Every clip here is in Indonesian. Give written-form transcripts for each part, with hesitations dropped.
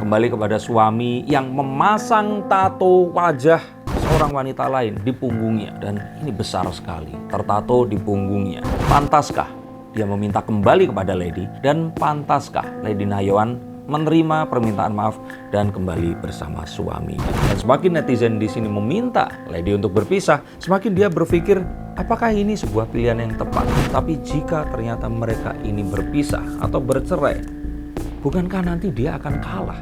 kembali kepada suami yang memasang tato wajah seorang wanita lain di punggungnya. Dan ini besar sekali, tertato di punggungnya. Pantaskah dia meminta kembali kepada Lady? Dan pantaskah Lady Nayawan menerima permintaan maaf dan kembali bersama suaminya? Dan semakin netizen di sini meminta Lady untuk berpisah, semakin dia berpikir, apakah ini sebuah pilihan yang tepat? Tapi jika ternyata mereka ini berpisah atau bercerai, bukankah nanti dia akan kalah?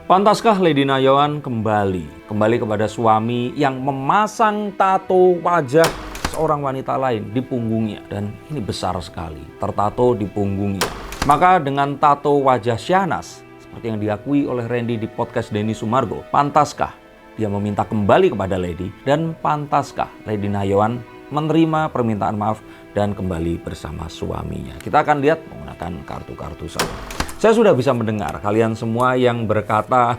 Pantaskah Lady Nayawan kembali kepada suami yang memasang tato wajah seorang wanita lain di punggungnya? Dan ini besar sekali, tertato di punggungnya. Maka dengan tato wajah Syahnas, seperti yang diakui oleh Randy di podcast Denny Sumargo, pantaskah dia meminta kembali kepada Lady? Dan pantaskah Lady Nayawan menerima permintaan maaf dan kembali bersama suaminya? Kita akan lihat menggunakan kartu-kartu saya. Saya sudah bisa mendengar kalian semua yang berkata,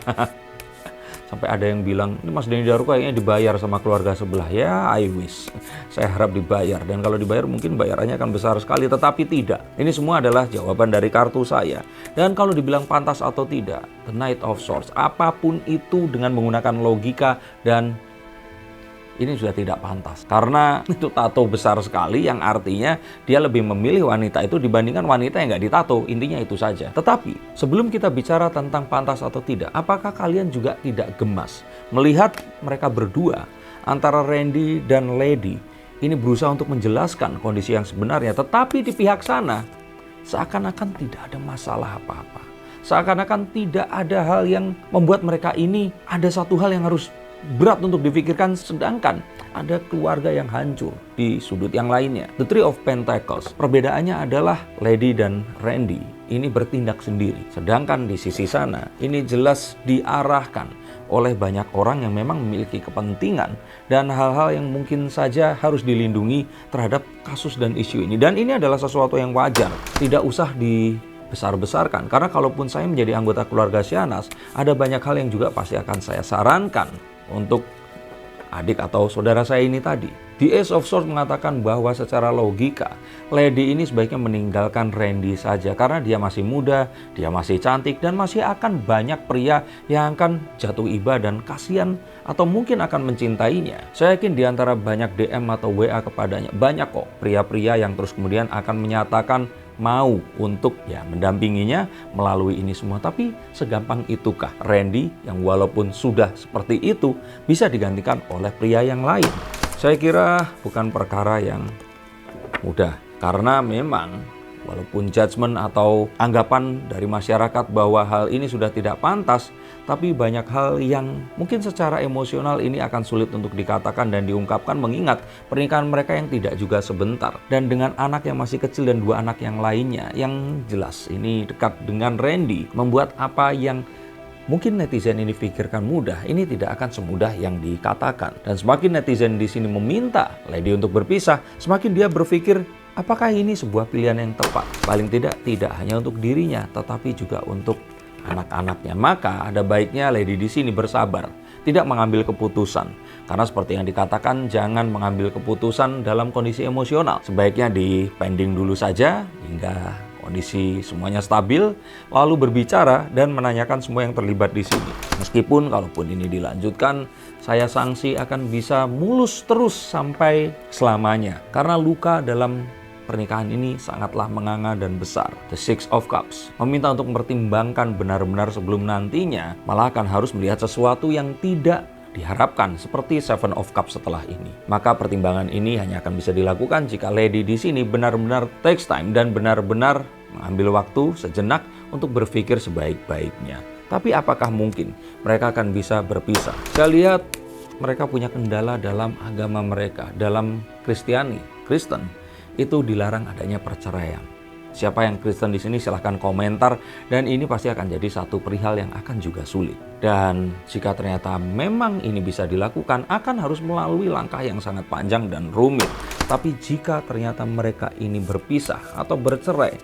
sampai ada yang bilang, ini Mas Denny Darko kayaknya dibayar sama keluarga sebelah. Ya, I wish. Saya harap dibayar. Dan kalau dibayar mungkin bayarannya akan besar sekali. Tetapi tidak. Ini semua adalah jawaban dari kartu saya. Dan kalau dibilang pantas atau tidak, the Knight of Swords, apapun itu dengan menggunakan logika, dan ini sudah tidak pantas. Karena itu tato besar sekali yang artinya dia lebih memilih wanita itu dibandingkan wanita yang nggak ditato. Intinya itu saja. Tetapi sebelum kita bicara tentang pantas atau tidak, apakah kalian juga tidak gemas melihat mereka berdua antara Randy dan Lady ini berusaha untuk menjelaskan kondisi yang sebenarnya, tetapi di pihak sana seakan-akan tidak ada masalah apa-apa. Seakan-akan tidak ada hal yang membuat mereka ini ada satu hal yang harus berat untuk difikirkan, sedangkan ada keluarga yang hancur di sudut yang lainnya. The Three of Pentacles, perbedaannya adalah Lady dan Randy ini bertindak sendiri, sedangkan di sisi sana ini jelas diarahkan oleh banyak orang yang memang memiliki kepentingan dan hal-hal yang mungkin saja harus dilindungi terhadap kasus dan isu ini. Dan ini adalah sesuatu yang wajar, tidak usah dibesar-besarkan, karena kalaupun saya menjadi anggota keluarga Syahnas, ada banyak hal yang juga pasti akan saya sarankan untuk adik atau saudara saya ini tadi. The Ace of Swords mengatakan bahwa secara logika Lady ini sebaiknya meninggalkan Randy saja, karena dia masih muda, dia masih cantik, dan masih akan banyak pria yang akan jatuh iba dan kasihan atau mungkin akan mencintainya. Saya yakin di antara banyak DM atau WA kepadanya, banyak kok pria-pria yang terus kemudian akan menyatakan mau untuk mendampinginya melalui ini semua. Tapi segampang itukah Randy yang walaupun sudah seperti itu bisa digantikan oleh pria yang lain? Saya kira bukan perkara yang mudah, karena memang walaupun judgement atau anggapan dari masyarakat bahwa hal ini sudah tidak pantas, tapi banyak hal yang mungkin secara emosional ini akan sulit untuk dikatakan dan diungkapkan, mengingat pernikahan mereka yang tidak juga sebentar. Dan dengan anak yang masih kecil dan dua anak yang lainnya, yang jelas ini dekat dengan Randy, membuat apa yang mungkin netizen ini pikirkan mudah, ini tidak akan semudah yang dikatakan. Dan semakin netizen di sini meminta Lady untuk berpisah, semakin dia berpikir, apakah ini sebuah pilihan yang tepat? Paling tidak hanya untuk dirinya, tetapi juga untuk anak-anaknya. Maka ada baiknya Lady di sini bersabar, tidak mengambil keputusan. Karena seperti yang dikatakan, jangan mengambil keputusan dalam kondisi emosional. Sebaiknya dipending dulu saja hingga kondisi semuanya stabil, lalu berbicara dan menanyakan semua yang terlibat di sini. Meskipun kalaupun ini dilanjutkan, saya sanksi akan bisa mulus terus sampai selamanya. Karena luka dalam pernikahan ini sangatlah menganga dan besar. The Six of Cups meminta untuk mempertimbangkan benar-benar sebelum nantinya malah akan harus melihat sesuatu yang tidak diharapkan, seperti Seven of Cups setelah ini. Maka pertimbangan ini hanya akan bisa dilakukan jika Lady di sini benar-benar takes time dan benar-benar mengambil waktu sejenak untuk berpikir sebaik-baiknya. Tapi apakah mungkin mereka akan bisa berpisah? Saya lihat mereka punya kendala dalam agama mereka. Dalam Kristen itu dilarang adanya perceraian. Siapa yang Kristen di sini silahkan komentar, dan ini pasti akan jadi satu perihal yang akan juga sulit. Dan jika ternyata memang ini bisa dilakukan, akan harus melalui langkah yang sangat panjang dan rumit. Tapi jika ternyata mereka ini berpisah atau bercerai,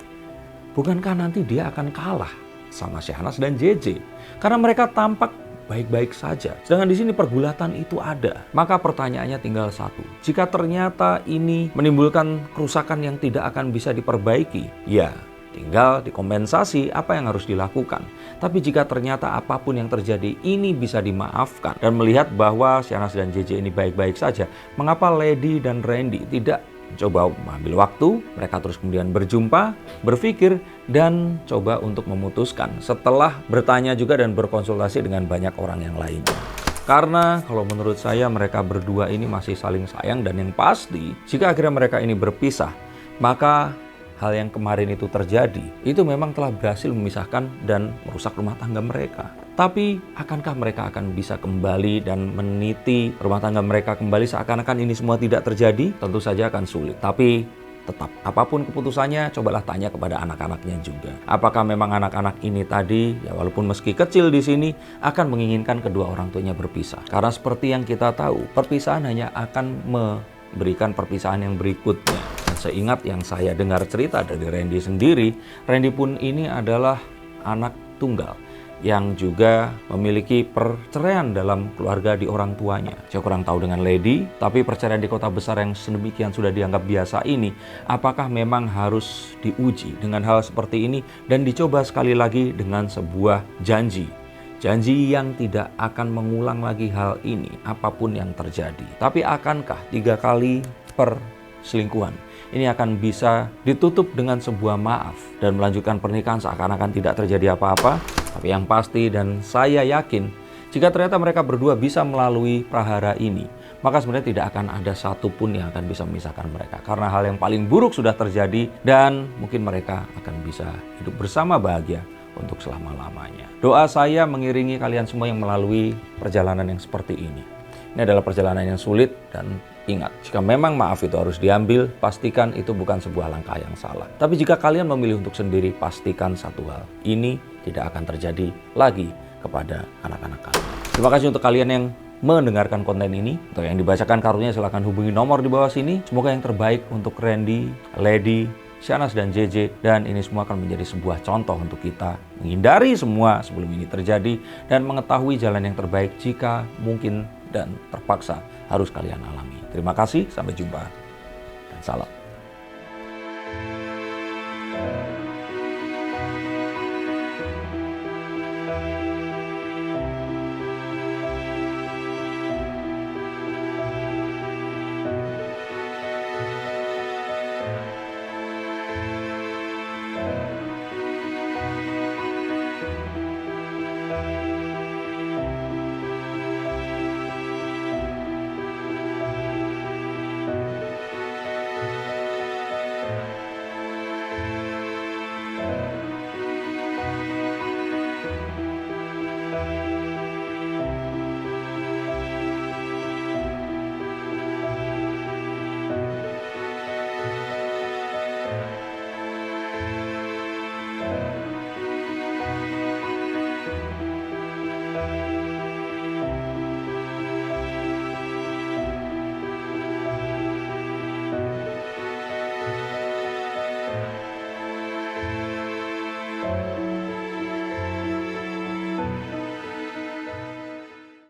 bukankah nanti dia akan kalah sama Syahnas dan JJ? Karena mereka tampak baik-baik saja. Sedangkan di sini pergulatan itu ada. Maka pertanyaannya tinggal satu. Jika ternyata ini menimbulkan kerusakan yang tidak akan bisa diperbaiki, ya tinggal dikompensasi apa yang harus dilakukan. Tapi jika ternyata apapun yang terjadi ini bisa dimaafkan dan melihat bahwa Shahnaz dan JJ ini baik-baik saja, mengapa Lady dan Randy tidak coba mengambil waktu, mereka terus kemudian berjumpa, berpikir, dan coba untuk memutuskan setelah bertanya juga dan berkonsultasi dengan banyak orang yang lainnya. Karena kalau menurut saya mereka berdua ini masih saling sayang, dan yang pasti jika akhirnya mereka ini berpisah, maka hal yang kemarin itu terjadi, itu memang telah berhasil memisahkan dan merusak rumah tangga mereka. Tapi akankah mereka akan bisa kembali dan meniti rumah tangga mereka kembali seakan-akan ini semua tidak terjadi? Tentu saja akan sulit. Tapi tetap, apapun keputusannya, cobalah tanya kepada anak-anaknya juga. Apakah memang anak-anak ini tadi, ya walaupun meski kecil di sini, akan menginginkan kedua orang tuanya berpisah? Karena seperti yang kita tahu, perpisahan hanya akan memberikan perpisahan yang berikutnya. Seingat yang saya dengar cerita dari Randy sendiri, Randy pun ini adalah anak tunggal yang juga memiliki perceraian dalam keluarga di orang tuanya. Saya kurang tahu dengan Lady, tapi perceraian di kota besar yang sedemikian sudah dianggap biasa ini, apakah memang harus diuji dengan hal seperti ini dan dicoba sekali lagi dengan sebuah janji? Janji yang tidak akan mengulang lagi hal ini apapun yang terjadi. Tapi akankah 3 kali perselingkuhan ini akan bisa ditutup dengan sebuah maaf dan melanjutkan pernikahan seakan-akan tidak terjadi apa-apa? Tapi yang pasti, dan saya yakin, jika ternyata mereka berdua bisa melalui prahara ini, maka sebenarnya tidak akan ada satupun yang akan bisa memisahkan mereka. Karena hal yang paling buruk sudah terjadi dan mungkin mereka akan bisa hidup bersama bahagia untuk selama-lamanya. Doa saya mengiringi kalian semua yang melalui perjalanan yang seperti ini. Ini adalah perjalanan yang sulit, dan ingat, jika memang maaf itu harus diambil, pastikan itu bukan sebuah langkah yang salah. Tapi jika kalian memilih untuk sendiri, pastikan satu hal, ini tidak akan terjadi lagi kepada anak-anak kalian. Terima kasih untuk kalian yang mendengarkan konten ini. Untuk yang dibacakan kartunya silahkan hubungi nomor di bawah sini. Semoga yang terbaik untuk Randy, Lady, Shahnaz dan JJ, dan ini semua akan menjadi sebuah contoh untuk kita menghindari semua sebelum ini terjadi dan mengetahui jalan yang terbaik jika mungkin dan terpaksa harus kalian alami. Terima kasih, sampai jumpa, dan salam.